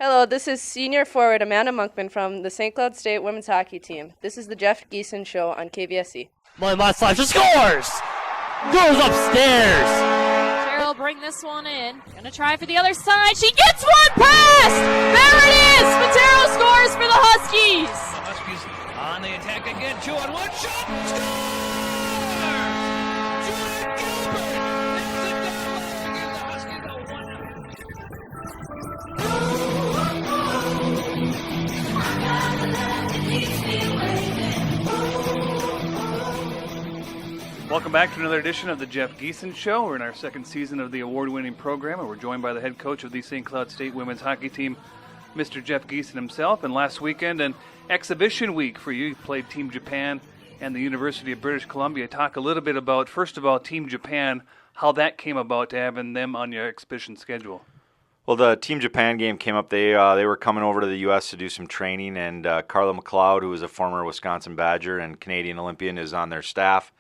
Hello, this is senior forward Amanda Monkman from the St. Cloud State women's hockey team. This is the Jeff Giesen Show on KVSE. Molly Slasher scores! Goes upstairs! Cheryl bring this one in. Gonna try for the other side. She gets one pass! There it is! Matero scores for the Huskies! The Huskies on the attack again. 2-on-1 shot! Score! Julia Gilbert! That's it. The Huskies Welcome back to another edition of the Jeff Giesen Show. We're in our second season of the award-winning program, and we're joined by the head coach of the St. Cloud State women's hockey team, Mr. Jeff Giesen himself. And last weekend, an exhibition week for you. You played Team Japan and the University of British Columbia. Talk a little bit about, first of all, Team Japan, how that came about to having them on your exhibition schedule. Well, the Team Japan game came up. They were coming over to the U.S. to do some training, and Carla McLeod, who was a former Wisconsin Badger and Canadian Olympian, is on their staff.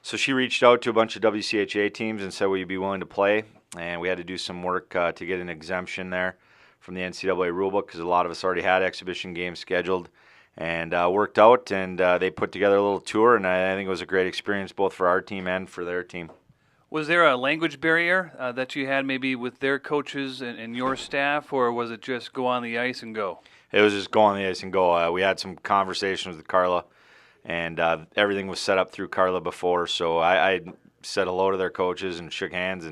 So she reached out to a bunch of WCHA teams and said, will you be willing to play? And we had to do some work to get an exemption there from the NCAA rulebook because a lot of us already had exhibition games scheduled, and worked out, and they put together a little tour, and I think it was a great experience both for our team and for their team. Was there a language barrier that you had maybe with their coaches and your staff, or was it just go on the ice and go? It was just go on the ice and go. We had some conversations with Carla, and everything was set up through Carla before, so I said hello to their coaches and shook hands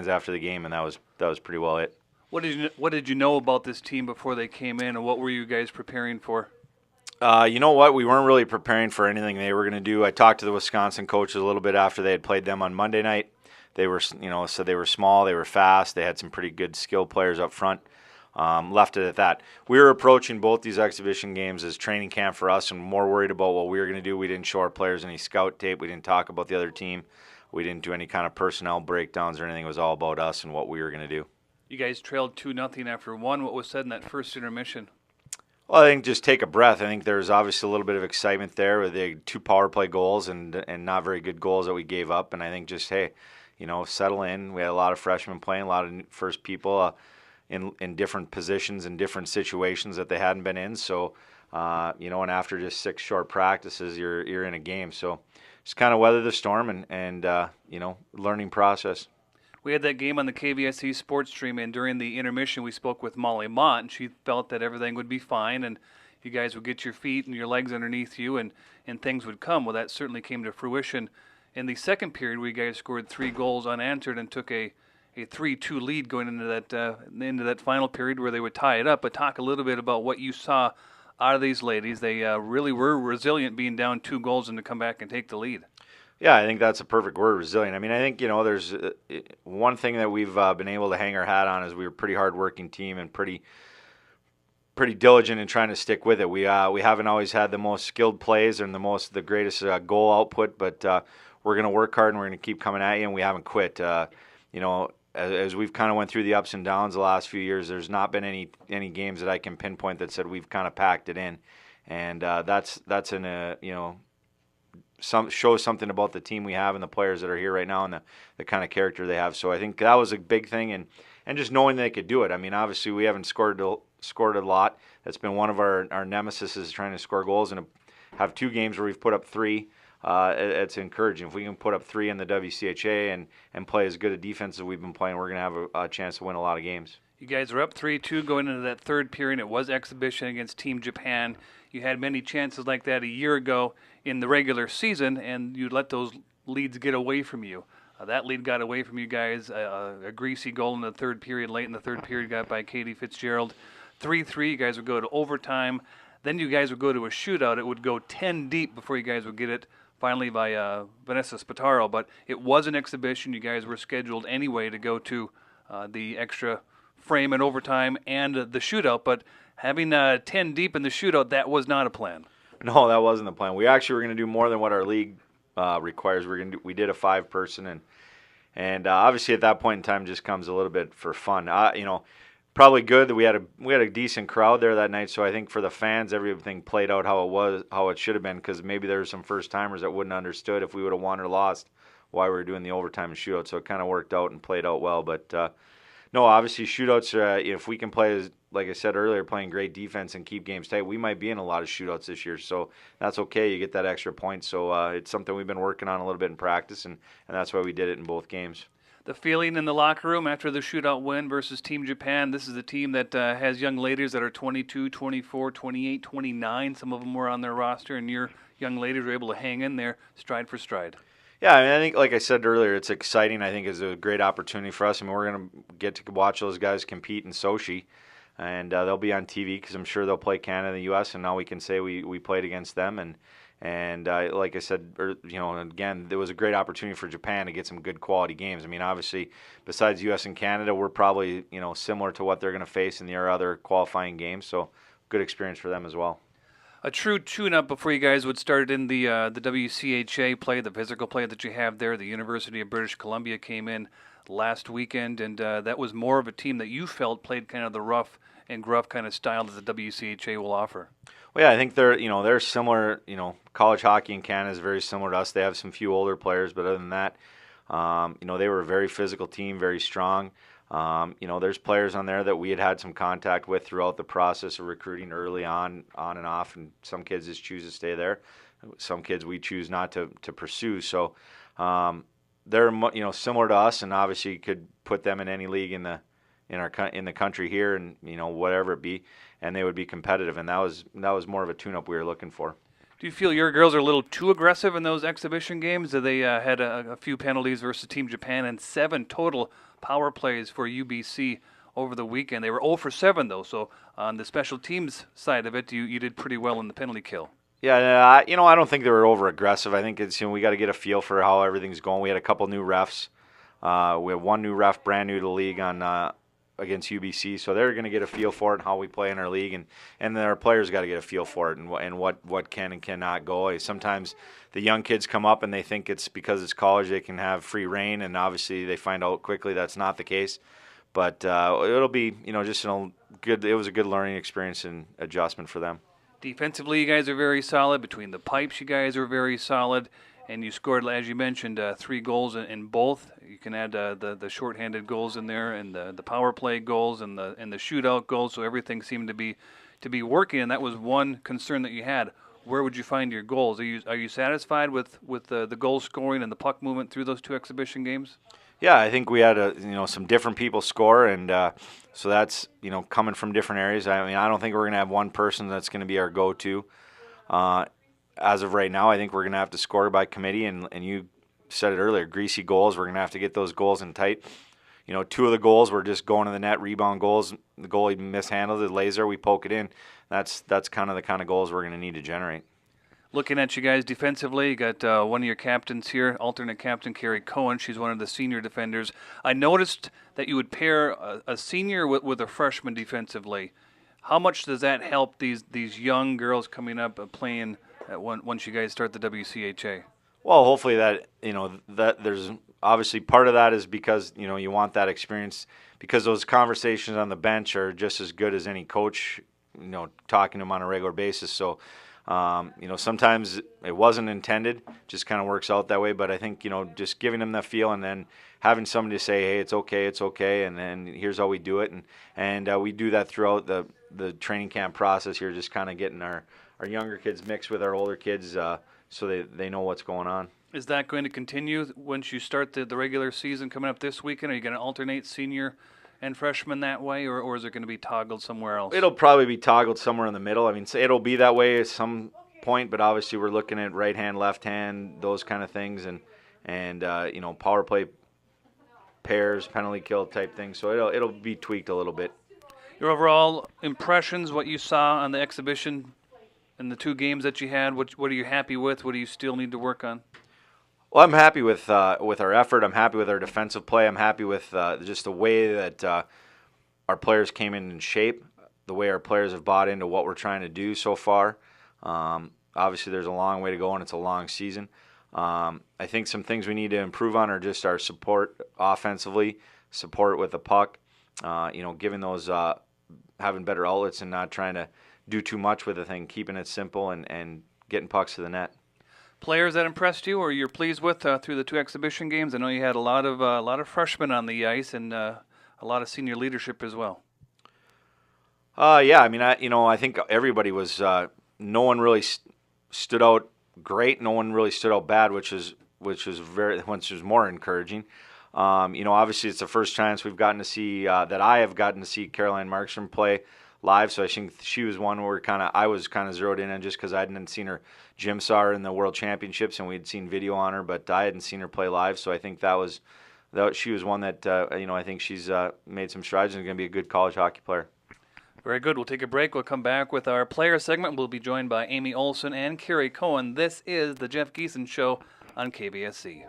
after the game, and that was pretty well it. What did you know about this team before they came in, and what were you guys preparing for? You know what? We weren't really preparing for anything they were going to do. I talked to the Wisconsin coaches a little bit after they had played them on Monday night. They were, said they were small, they were fast, they had some pretty good skilled players up front. Left it at that. We were approaching both these exhibition games as training camp for us and more worried about what we were going to do. We didn't show our players any scout tape. We didn't talk about the other team. We didn't do any kind of personnel breakdowns or anything. It was all about us and what we were going to do. You guys trailed 2-0 after one. What was said in that first intermission? Well, I think just take a breath. I think there's obviously a little bit of excitement there with the 2 power play goals and not very good goals that we gave up. And I think just, hey, settle in. We had a lot of freshmen playing, a lot of first people in different positions and different situations that they hadn't been in. So, and after just 6 short practices, you're in a game. So just kind of weather the storm and learning process. We had that game on the KVSE sports stream, and during the intermission we spoke with Molly Mott, and she felt that everything would be fine and you guys would get your feet and your legs underneath you and things would come. Well, that certainly came to fruition. In the second period, we guys scored 3 goals unanswered and took a 3-2 lead going into that final period where they would tie it up. But talk a little bit about what you saw out of these ladies. They really were resilient being down 2 goals and to come back and take the lead. Yeah, I think that's a perfect word, resilient. I mean, I think, there's one thing that we've been able to hang our hat on is we were a pretty hard-working team and pretty diligent in trying to stick with it. We haven't always had the most skilled plays and the greatest goal output, but we're going to work hard and we're going to keep coming at you, and we haven't quit. As we've kind of went through the ups and downs the last few years, there's not been any games that I can pinpoint that said we've kind of packed it in, and that's shows something about the team we have and the players that are here right now and the kind of character they have. So I think that was a big thing, and just knowing they could do it. I mean, obviously we haven't scored a lot. That's been one of our nemesis is trying to score goals, and have 2 games where we've put up 3. It's encouraging. If we can put up 3 in the WCHA and play as good a defense as we've been playing, we're going to have a chance to win a lot of games. You guys were up 3-2 going into that third period. It was exhibition against Team Japan. You had many chances like that a year ago in the regular season, and you let those leads get away from you. That lead got away from you guys. A greasy goal in the third period, late in the third period, got by Katie Fitzgerald. 3-3, you guys would go to overtime. Then you guys would go to a shootout. It would go 10 deep before you guys would get it finally by Vanessa Spataro. But it was an exhibition. You guys were scheduled anyway to go to the extra frame and overtime and the shootout. But having 10 deep in the shootout, that was not a plan. No, that wasn't the plan. We actually were going to do more than what our league requires. We did a 5-person, and obviously at that point in time just comes a little bit for fun. Probably good that we had a decent crowd there that night. So I think for the fans, everything played out how it should have been, because maybe there were some first timers that wouldn't have understood if we would have won or lost why we were doing the overtime and shootout. So it kind of worked out and played out well. But no, obviously shootouts. If we can play like I said earlier, playing great defense and keep games tight. We might be in a lot of shootouts this year, so that's okay. You get that extra point. So it's something we've been working on a little bit in practice, and that's why we did it in both games. The feeling in the locker room after the shootout win versus Team Japan, this is a team that has young ladies that are 22, 24, 28, 29. Some of them were on their roster, and your young ladies were able to hang in there stride for stride. Yeah, I mean, I think, like I said earlier, it's exciting. I think it's a great opportunity for us. I mean, we're going to get to watch those guys compete in Sochi, and they'll be on TV because I'm sure they'll play Canada and the U.S., and now we can say we played against them. And like I said, again, there was a great opportunity for Japan to get some good quality games. I mean, obviously, besides U.S. and Canada, we're probably, similar to what they're going to face in their other qualifying games, so good experience for them as well. A true tune-up before you guys would start in the WCHA play, the physical play that you have there. The University of British Columbia came in last weekend, and that was more of a team that you felt played kind of the rough and gruff kind of style that the WCHA will offer. Well, yeah, I think they're similar. College hockey in Canada is very similar to us. They have some few older players, but other than that, they were a very physical team, very strong. There's players on there that we had some contact with throughout the process of recruiting early on and off, and some kids just choose to stay there. Some kids we choose not to pursue. So they're similar to us, and obviously you could put them in any league in the country here, and whatever it be, and they would be competitive. And that was more of a tune-up we were looking for. Do you feel your girls are a little too aggressive in those exhibition games? They had a few penalties versus Team Japan and 7 total power plays for UBC over the weekend. They were 0 for 7, though, so on the special teams side of it, you did pretty well in the penalty kill. Yeah, I don't think they were over-aggressive. I think it's we got to get a feel for how everything's going. We had a couple new refs. We have one new ref, brand new to the league on against UBC, so they're going to get a feel for it and how we play in our league, and then our players got to get a feel for it and what can and cannot go. Sometimes the young kids come up and they think it's because it's college they can have free reign, and obviously they find out quickly that's not the case. But it'll be just good. It was a good learning experience and adjustment for them. Defensively, you guys are very solid. Between the pipes, you guys are very solid. And you scored, as you mentioned, 3 goals in both. You can add the shorthanded goals in there, and the power play goals, and the shootout goals. So everything seemed to be working. And that was one concern that you had. Where would you find your goals? Are you satisfied with the goal scoring and the puck movement through those 2 exhibition games? Yeah, I think we had some different people score, and so that's coming from different areas. I mean, I don't think we're going to have one person that's going to be our go-to. As of right now, I think we're going to have to score by committee, and you said it earlier, greasy goals. We're going to have to get those goals in tight. 2 of the goals were just going to the net, rebound goals. The goalie mishandles it, laser, we poke it in. That's kind of the kind of goals we're going to need to generate. Looking at you guys defensively, you got one of your captains here, alternate captain Carrie Cohen. She's one of the senior defenders. I noticed that you would pair a senior with a freshman defensively. How much does that help these young girls coming up playing once you guys start the WCHA? Well, hopefully that there's obviously part of that is because you want that experience, because those conversations on the bench are just as good as any coach talking to them on a regular basis. So sometimes it wasn't intended, just kind of works out that way. But I think just giving them that feel, and then having somebody to say, hey, it's okay, and then here's how we do it, and we do that throughout the training camp process here, just kind of getting our younger kids mixed with our older kids, so they know what's going on. Is that going to continue once you start the regular season coming up this weekend? Are you going to alternate senior and freshman that way, or is it going to be toggled somewhere else? It'll probably be toggled somewhere in the middle. I mean, it'll be that way at some point, but obviously we're looking at right hand, left hand, those kind of things, and power play pairs, penalty kill type things. So it'll be tweaked a little bit. Your overall impressions, what you saw on the exhibition in the 2 games that you had, what are you happy with? What do you still need to work on? Well, I'm happy with our effort. I'm happy with our defensive play. I'm happy with just the way that our players came in shape, the way our players have bought into what we're trying to do so far. Obviously, there's a long way to go, and it's a long season. I think some things we need to improve on are just our support offensively, support with the puck, giving those having better outlets and not trying to do too much with the thing, keeping it simple and getting pucks to the net. Players that impressed you or you're pleased with through the 2 exhibition games? I know you had a lot of freshmen on the ice and a lot of senior leadership as well. Yeah, I mean, I think everybody was. No one really stood out great. No one really stood out bad, which was more encouraging. Obviously it's the first chance we've gotten to see that I have gotten to see Caroline Markstrom play live. So I think she was one where I was kind of zeroed in on just because I hadn't seen her. Jim saw her in the World Championships and we had seen video on her, but I hadn't seen her play live. So I think she was one that I think she's made some strides and is going to be a good college hockey player. Very good. We'll take a break. We'll come back with our player segment. We'll be joined by Amy Olson and Carrie Cohen. This is the Jeff Giesen Show on KBSC.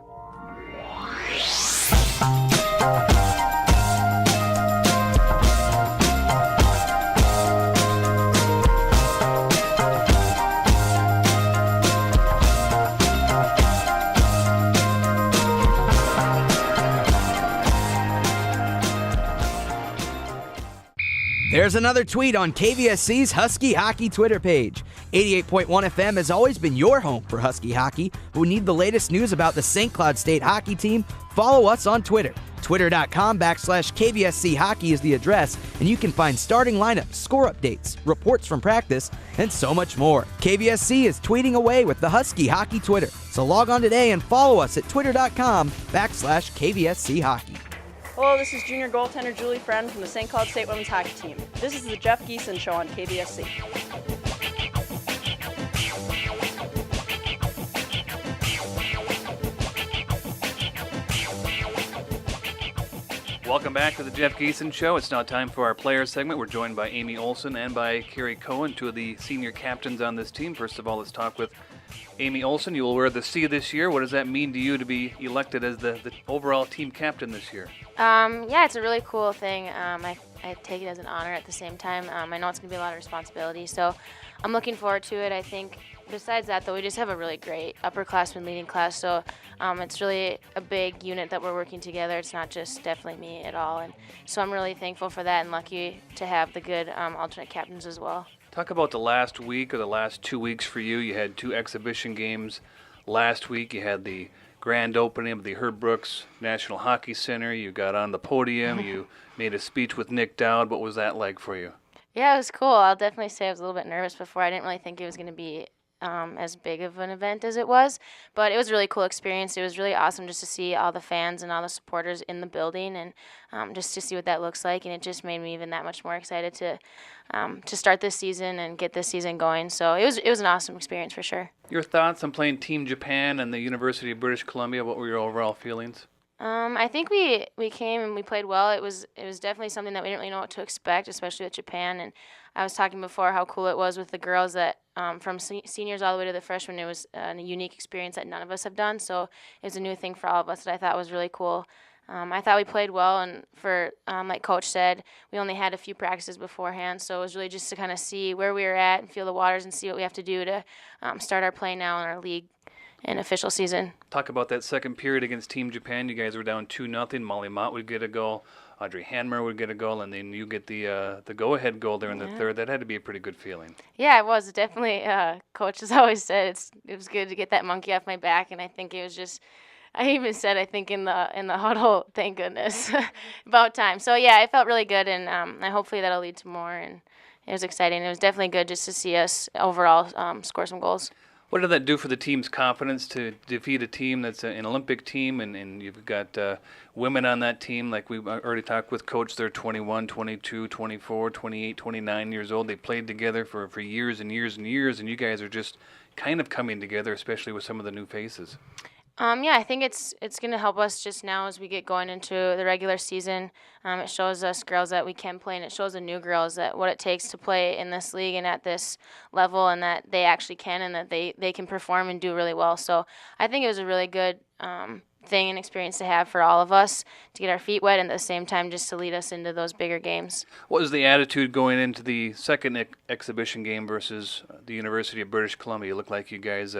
There's another tweet on KVSC's Husky Hockey Twitter page. 88.1 FM has always been your home for Husky hockey. Who need the latest news about the St. Cloud State hockey team? Follow us on Twitter. Twitter.com/KVSC Hockey is the address, and you can find starting lineups, score updates, reports from practice, and so much more. KVSC is tweeting away with the Husky Hockey Twitter. So log on today and follow us at Twitter.com/KVSC Hockey. Hello, this is junior goaltender Julie Friend from the St. Cloud State women's hockey team. This is the Jeff Giesen Show on KBSC. Welcome back to the Jeff Giesen Show. It's now time for our player segment. We're joined by Amy Olson and by Carrie Cohen, two of the senior captains on this team. First of all, let's talk with Amy Olson. You will wear the C this year. What does that mean to you to be elected as the overall team captain this year? Yeah, it's a really cool thing. I take it as an honor at the same time. I know it's going to be a lot of responsibility, so I'm looking forward to it. I think besides that, though, we just have a really great upperclassman leading class, so it's really a big unit that we're working together. It's not just definitely me at all, and so I'm really thankful for that and lucky to have the good alternate captains as well. Talk about the last week or the last 2 weeks for you. You had 2 exhibition games last week. You had the grand opening of the Herb Brooks National Hockey Center. You got on the podium. You made a speech with Nick Dowd. What was that like for you? Yeah, it was cool. I'll definitely say I was a little bit nervous before. I didn't really think it was going to be as big of an event as it was, but it was a really cool experience. It was really awesome just to see all the fans and all the supporters in the building and just to see what that looks like, and it just made me even that much more excited to start this season and get this season going. So it was an awesome experience for sure. Your thoughts on playing Team Japan and the University of British Columbia? What were your overall feelings? I think we came and we played well. It was definitely something that we didn't really know what to expect, especially with Japan. And I was talking before how cool it was with the girls that from seniors all the way to the freshmen. It was a unique experience that none of us have done. So it was a new thing for all of us that I thought was really cool. I thought we played well, and for like Coach said, we only had a few practices beforehand. So it was really just to kind of see where we were at and feel the waters and see what we have to do to start our play now in our league and official season. Talk about that second period against Team Japan. You guys were down 2-0. Molly Mott would get a goal. Audrey Hanmer would get a goal, and then you get the go-ahead goal there in the third. That had to be a pretty good feeling. Yeah, it was definitely. Coach has always said it was good to get that monkey off my back, and I think it was just. I even said I think in the huddle, thank goodness, about time. So yeah, it felt really good, and hopefully that'll lead to more. And it was exciting. It was definitely good just to see us overall score some goals. What did that do for the team's confidence to defeat a team that's an Olympic team, and you've got women on that team, like we already talked with Coach, they're 21, 22, 24, 28, 29 years old. They played together for years and years and years, and you guys are just kind of coming together, especially with some of the new faces. Yeah, I think it's going to help us just now as we get going into the regular season. It shows us girls that we can play, and it shows the new girls that what it takes to play in this league and at this level, and that they actually can, and that they can perform and do really well. So I think it was a really good thing and experience to have for all of us to get our feet wet, and at the same time just to lead us into those bigger games. What was the attitude going into the second exhibition game versus the University of British Columbia? You look like you guys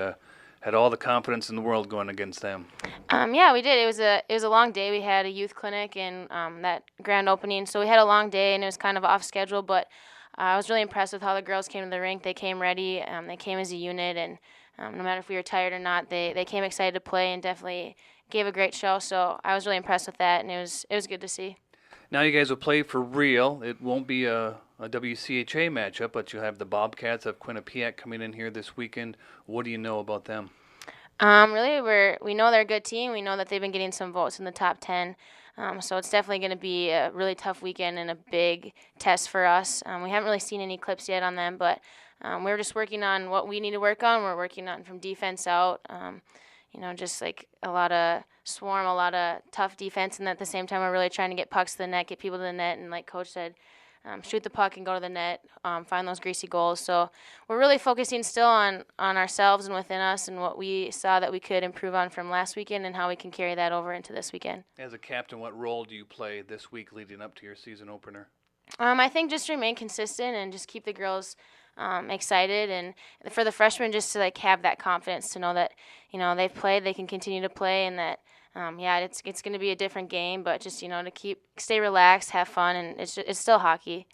had all the confidence in the world going against them. Yeah, we did. It was a long day. We had a youth clinic and that grand opening, so we had a long day, and it was kind of off schedule, but I was really impressed with how the girls came to the rink. They came ready. They came as a unit, and no matter if we were tired or not, they came excited to play and definitely gave a great show, so I was really impressed with that, and it was good to see. Now you guys will play for real. It won't be a a WCHA matchup, but you have the Bobcats of Quinnipiac coming in here this weekend. What do you know about them? Really, we know they're a good team. We know that they've been getting some votes in the top 10. So it's definitely going to be a really tough weekend and a big test for us. We haven't really seen any clips yet on them, but we're just working on what we need to work on. We're working on from defense out, just like a lot of swarm, a lot of tough defense, and at the same time we're really trying to get pucks to the net, get people to the net, and like Coach said, shoot the puck and go to the net, find those greasy goals. So we're really focusing still on ourselves and within us and what we saw that we could improve on from last weekend and how we can carry that over into this weekend. As a captain, what role do you play this week leading up to your season opener? I think just remain consistent and just keep the girls excited, and for the freshmen just to like have that confidence to know that they've played, they can continue to play, and that it's going to be a different game, but just to stay relaxed, have fun, and it's still hockey.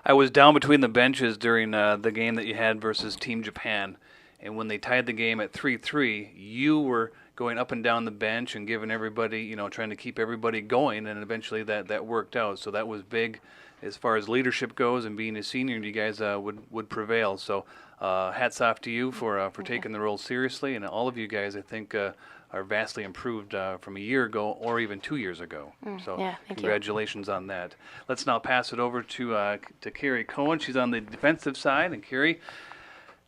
I was down between the benches during the game that you had versus Team Japan, and when they tied the game at 3-3, you were going up and down the bench and giving everybody, trying to keep everybody going, and eventually that worked out. So that was big as far as leadership goes, and being a senior, you guys would prevail. So hats off to you for taking the role seriously, and all of you guys, I think, are vastly improved from a year ago or even 2 years ago. So congratulations on that. Let's now pass it over to Carrie Cohen. She's on the defensive side, and Carrie,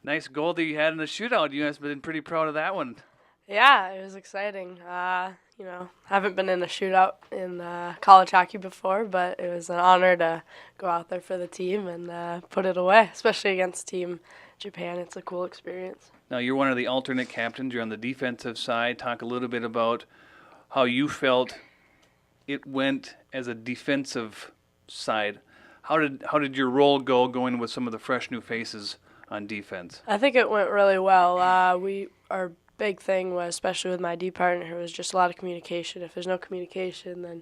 nice goal that you had in the shootout. You guys have been pretty proud of that one. Yeah, it was exciting. Haven't been in a shootout in college hockey before, but it was an honor to go out there for the team and put it away, especially against Team Japan. It's a cool experience. Now, you're one of the alternate captains. You're on the defensive side. Talk a little bit about how you felt it went as a defensive side. How did your role go going with some of the fresh new faces on defense? I think it went really well. Our big thing was, especially with my D partner, was just a lot of communication. If there's no communication, then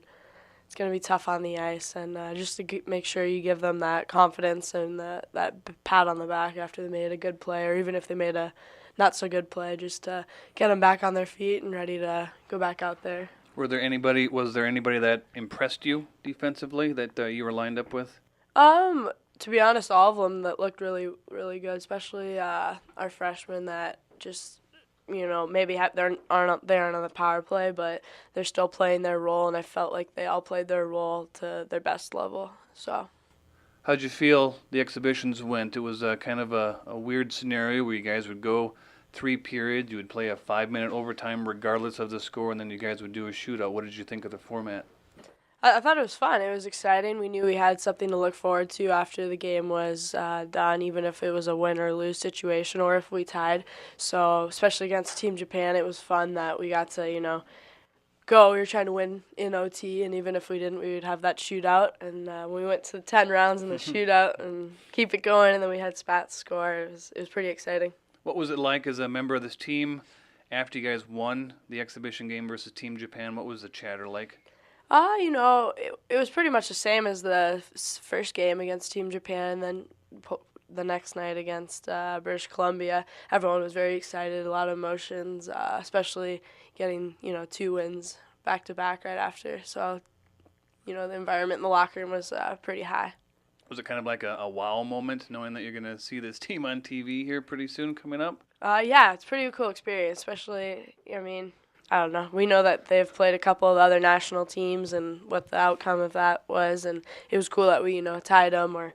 it's going to be tough on the ice, and just to make sure you give them that confidence and that pat on the back after they made a good play, or even if they made a not so good play, just to get them back on their feet and ready to go back out there. Was there anybody that impressed you defensively that you were lined up with? To be honest, all of them that looked really, really good, especially our freshmen that just, maybe they aren't on the power play, but they're still playing their role, and I felt like they all played their role to their best level. So. How'd you feel the exhibitions went? It was kind of a weird scenario where you guys would go 3 periods, you would play a 5-minute overtime regardless of the score, and then you guys would do a shootout. What did you think of the format? I thought it was fun. It was exciting. We knew we had something to look forward to after the game was done, even if it was a win or lose situation or if we tied. So especially against Team Japan, it was fun that we got to, go. We were trying to win in OT, and even if we didn't, we would have that shootout. And we went to 10 rounds in the shootout and keep it going, and then we had Spats score. It was pretty exciting. What was it like as a member of this team after you guys won the exhibition game versus Team Japan? What was the chatter like? It was pretty much the same as the first game against Team Japan, and then the next night against British Columbia. Everyone was very excited, a lot of emotions, especially getting, 2 wins back-to-back right after. So, the environment in the locker room was pretty high. Was it kind of like a wow moment, knowing that you're going to see this team on TV here pretty soon coming up? Yeah, it's a pretty cool experience, especially, I don't know. We know that they've played a couple of other national teams and what the outcome of that was, and it was cool that we, tied them or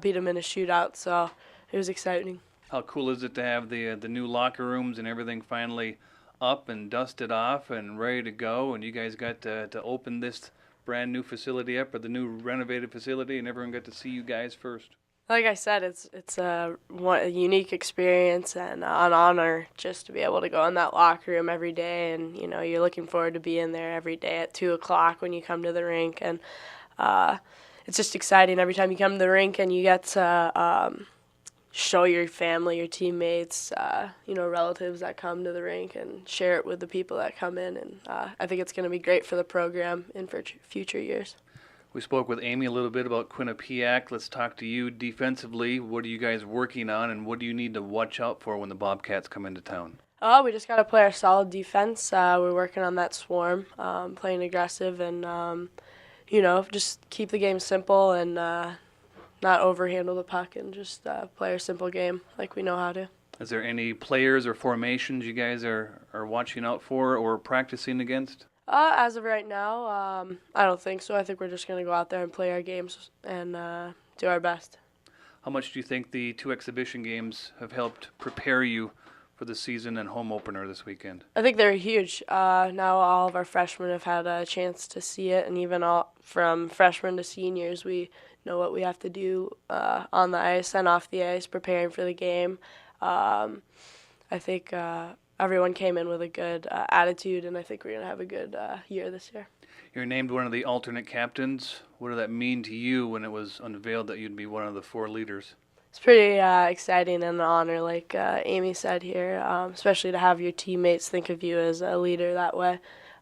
beat them in a shootout, so it was exciting. How cool is it to have the new locker rooms and everything finally up and dusted off and ready to go, and you guys got to open this brand new facility up, or the new renovated facility, and everyone got to see you guys first? Like I said, it's a unique experience and an honor just to be able to go in that locker room every day, and you're looking forward to being there every day at 2:00 when you come to the rink, and it's just exciting every time you come to the rink and you get to show your family, your teammates, relatives that come to the rink and share it with the people that come in, and I think it's going to be great for the program in future years. We spoke with Amy a little bit about Quinnipiac. Let's talk to you defensively. What are you guys working on, and what do you need to watch out for when the Bobcats come into town? We just got to play our solid defense. We're working on that swarm, playing aggressive, and, just keep the game simple and not overhandle the puck and just play our simple game like we know how to. Is there any players or formations you guys are watching out for or practicing against? As of right now, I don't think so. I think we're just going to go out there and play our games and do our best. How much do you think the 2 exhibition games have helped prepare you for the season and home opener this weekend? I think they're huge. Now all of our freshmen have had a chance to see it, and even all from freshmen to seniors, we know what we have to do on the ice and off the ice, preparing for the game. I think everyone came in with a good attitude, and I think we're going to have a good year this year. You're named one of the alternate captains. What did that mean to you when it was unveiled that you'd be one of the 4 leaders? It's pretty exciting and an honor, like Amy said here, especially to have your teammates think of you as a leader that way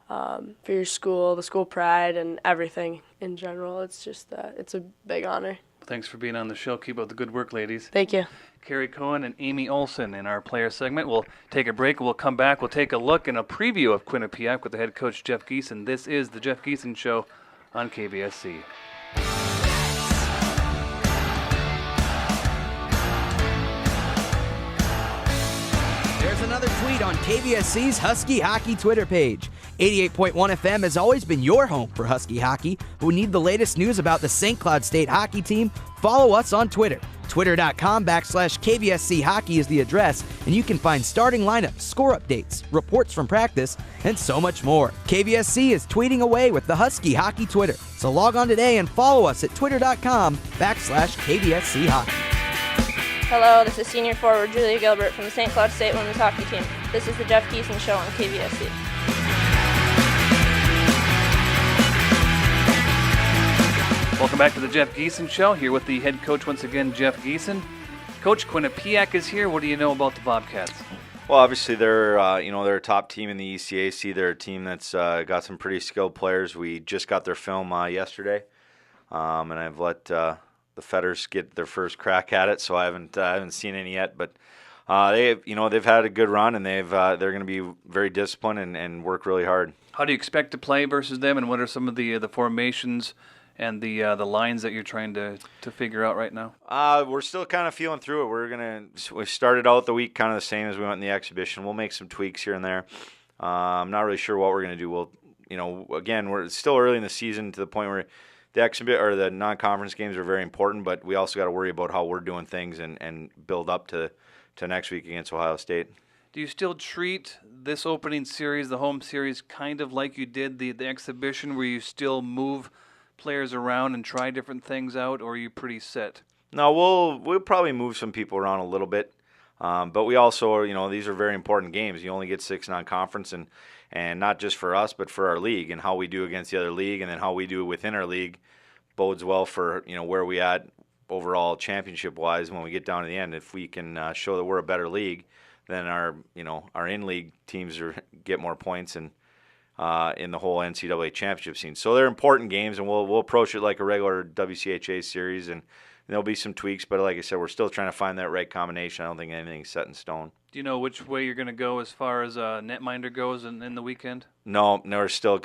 for your school, the school pride, and everything in general. It's just it's a big honor. Thanks for being on the show. Keep up the good work, ladies. Thank you. Carrie Cohen and Amy Olson in our player segment. We'll take a break. We'll come back. We'll take a look and a preview of Quinnipiac with the head coach, Jeff Giesen. This is the Jeff Giesen Show on KVSC. There's another tweet on KVSC's Husky Hockey Twitter page. 88.1 FM has always been your home for Husky hockey. Who need the latest news about the St. Cloud State hockey team? Follow us on Twitter. Twitter.com/KVSC Hockey is the address, and you can find starting lineups, score updates, reports from practice, and so much more. KVSC is tweeting away with the Husky Hockey Twitter. So log on today and follow us at Twitter.com/KVSC Hockey. Hello, this is senior forward Julia Gilbert from the St. Cloud State women's hockey team. This is the Jeff Giesen Show on KVSC. Welcome back to the Jeff Giesen Show, here with the head coach once again, Jeff Giesen. Coach, Quinnipiac is here. What do you know about the Bobcats? Well, obviously they're they're a top team in the ECAC. They're a team that's got some pretty skilled players. We just got their film yesterday, and I've let the Fetters get their first crack at it, so I haven't seen any yet. But they've had a good run, and they're going to be very disciplined and work really hard. How do you expect to play versus them, and what are some of the formations and the lines that you're trying to figure out right now? We're still kind of feeling through it. We started out the week kind of the same as we went in the exhibition. We'll make some tweaks here and there. I'm not really sure what we're going to do. We're still early in the season to the point where the non-conference games are very important, but we also got to worry about how we're doing things and build up to next week against Ohio State. Do you still treat this opening series, the home series, kind of like you did the exhibition, where you still move players around and try different things out, or are you pretty set? No, we'll probably move some people around a little bit, but we also, these are very important games. You only get 6 non-conference, and not just for us, but for our league, and how we do against the other league, and then how we do within our league bodes well for where we at overall championship-wise when we get down to the end. If we can show that we're a better league, then our in-league teams get more points and in the whole NCAA championship scene. So they're important games, and we'll approach it like a regular WCHA series, and there'll be some tweaks, but like I said, we're still trying to find that right combination. I don't think anything's set in stone. Do you know which way you're going to go as far as netminder goes in the weekend? No, we're still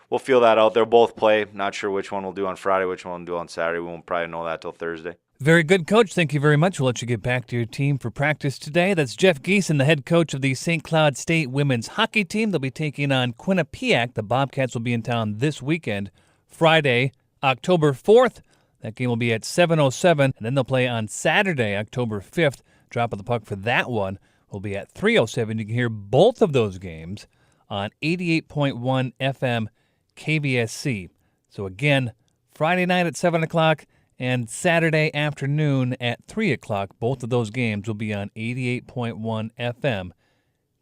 we'll feel that out. They'll both play. Not sure which one we'll do on Friday, which one we'll do on Saturday. We won't probably know that till Thursday. Very good, Coach. Thank you very much. We'll let you get back to your team for practice today. That's Jeff Giesen, the head coach of the St. Cloud State women's hockey team. They'll be taking on Quinnipiac. The Bobcats will be in town this weekend, Friday, October 4th. That game will be at 7:07, and then they'll play on Saturday, October 5th. Drop of the puck for that one will be at 3:07. You can hear both of those games on 88.1 FM KVSC. So again, Friday night at 7 o'clock, and Saturday afternoon at 3 o'clock. Both of those games will be on 88.1 FM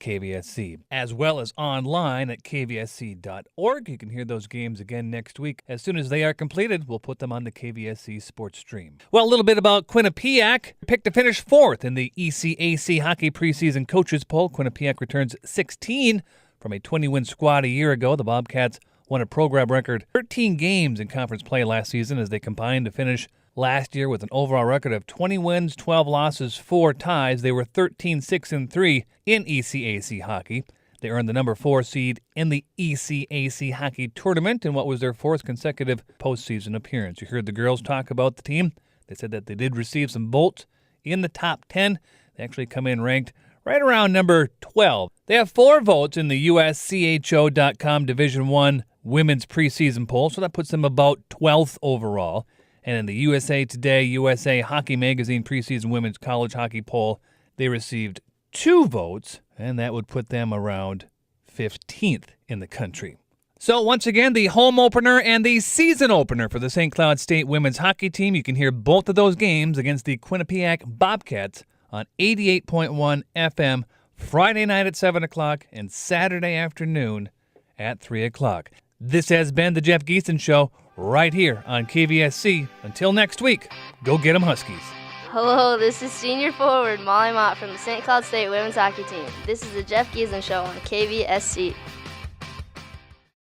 KVSC, as well as online at kvsc.org. You can hear those games again next week. As soon as they are completed, we'll put them on the KVSC Sports Stream. Well, a little bit about Quinnipiac. Picked to finish 4th in the ECAC Hockey Preseason Coaches Poll. Quinnipiac returns 16 from a 20-win squad a year ago. The Bobcats won a program record 13 games in conference play last season as they combined to finish last year with an overall record of 20 wins, 12 losses, 4 ties. They were 13-6-3 in ECAC hockey. They earned the number 4 seed in the ECAC hockey tournament in what was their 4th consecutive postseason appearance. You heard the girls talk about the team. They said that they did receive some votes in the top 10. They actually come in ranked right around number 12. They have 4 votes in the USCHO.com Division I women's preseason poll, so that puts them about 12th overall. And in the USA Today, USA Hockey Magazine preseason women's college hockey poll, they received 2 votes, and that would put them around 15th in the country. So once again, the home opener and the season opener for the St. Cloud State women's hockey team. You can hear both of those games against the Quinnipiac Bobcats on 88.1 FM Friday night at 7 o'clock and Saturday afternoon at 3 o'clock. This has been the Jeff Giesen Show right here on KVSC. Until next week, go get 'em Huskies. Hello, this is senior forward Molly Mott from the St. Cloud State women's hockey team. This is the Jeff Giesen Show on KVSC.